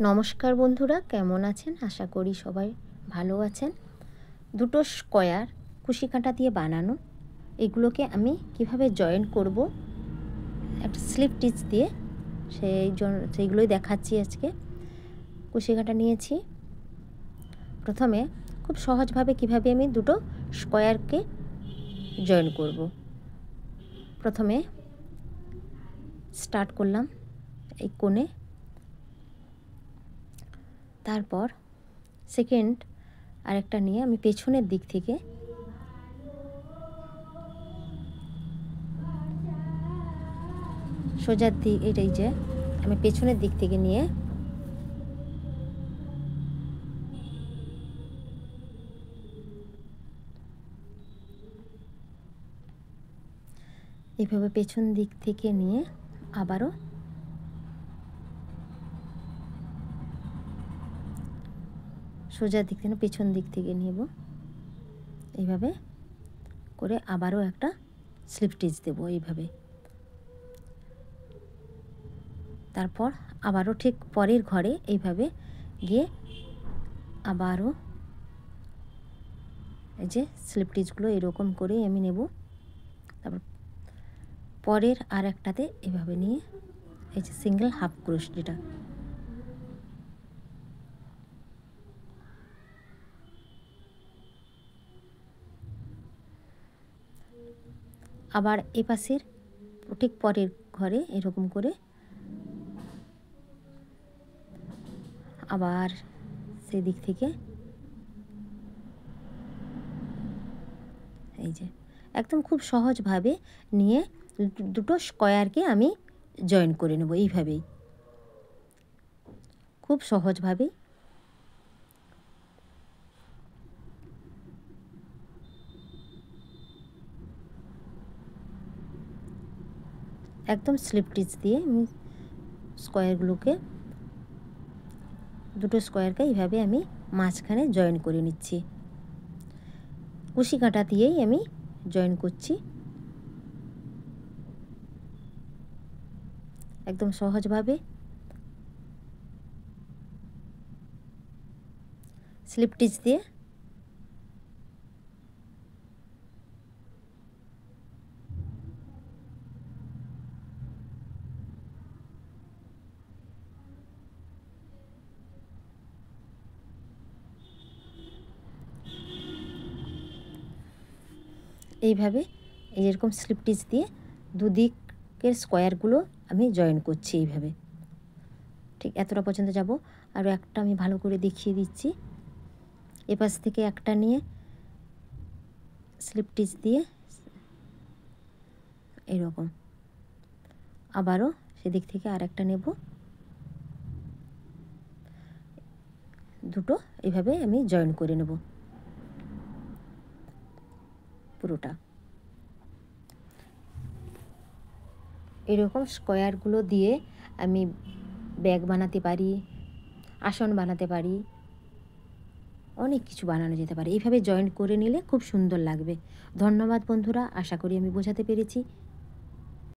নমস্কার বন্ধুরা, কেমন আছেন? আশা করি সবাই ভালো আছেন। দুটো স্কয়ার কুশি কাঁটা দিয়ে বানানো, এগুলোকে আমি কিভাবে জয়েন করব একটা স্লিপ টিচ দিয়ে, সেইগুলোই দেখাচ্ছি আজকে। কুশি কাঁটা নিয়েছি। প্রথমে খুব সহজভাবে কিভাবে আমি দুটো স্কয়ারকে জয়েন করব। প্রথমে স্টার্ট করলাম এই কোণে, তারপর সেকেন্ড আরেকটা নিয়ে আমি পেছনের দিক থেকে সোজার দিক, এটাই যে আমি পেছনের দিক থেকে নিয়ে এইভাবে পেছন দিক থেকে নিয়ে আবারও সোজা দিক থেকে পেছন দিক থেকে নেব, এইভাবে করে আবারও একটা স্লিপ স্টিচ দেব এইভাবে। তারপর আবারও ঠিক পরের ঘরে এইভাবে গিয়ে আবারও এই যে স্লিপ স্টিচগুলো এরকম করে আমি নেব। তারপর পরের আর একটাতে এভাবে নিয়ে এই যে সিঙ্গেল হাফ ক্রোশ, যেটা আবার এ পাশের ঠিক পরের ঘরে এরকম করে আবার সেদিক থেকে এই যে একদম খুব সহজভাবে নিয়ে দুটো স্কয়ারকে আমি জয়েন করে নেব এইভাবেই, খুব সহজভাবেই। একদম স্লিপ স্টিচ দিয়ে আমি স্কয়ারগুলোকে, দুটো স্কয়ারকে এইভাবে আমি মাঝখানে জয়েন করে নিচ্ছি। কুশি কাঁটা দিয়েই আমি জয়েন করছি, একদম সহজভাবে। স্লিপ স্টিচ দিয়ে এইভাবে এরকম স্লিপ স্টিচ দিয়ে দুদিকের স্কয়ারগুলো আমি জয়েন করছি এইভাবে। ঠিক এতটা পর্যন্ত যাব। আরও একটা আমি ভালো করে দেখিয়ে দিচ্ছি। এপাশ থেকে একটা নিয়ে স্লিপ স্টিচ দিয়ে এরকম, আবারও সেদিক থেকে আরেকটা নেব, দুটো এইভাবে আমি জয়েন করে নেব পুরোটা। এরকম স্কয়ারগুলো দিয়ে আমি ব্যাগ বানাতে পারি, আসন বানাতে পারি, অনেক কিছু বানানো যেতে পারে। এইভাবে জয়েন করে নিলে খুব সুন্দর লাগবে। ধন্যবাদ বন্ধুরা, আশা করি আমি বোঝাতে পেরেছি।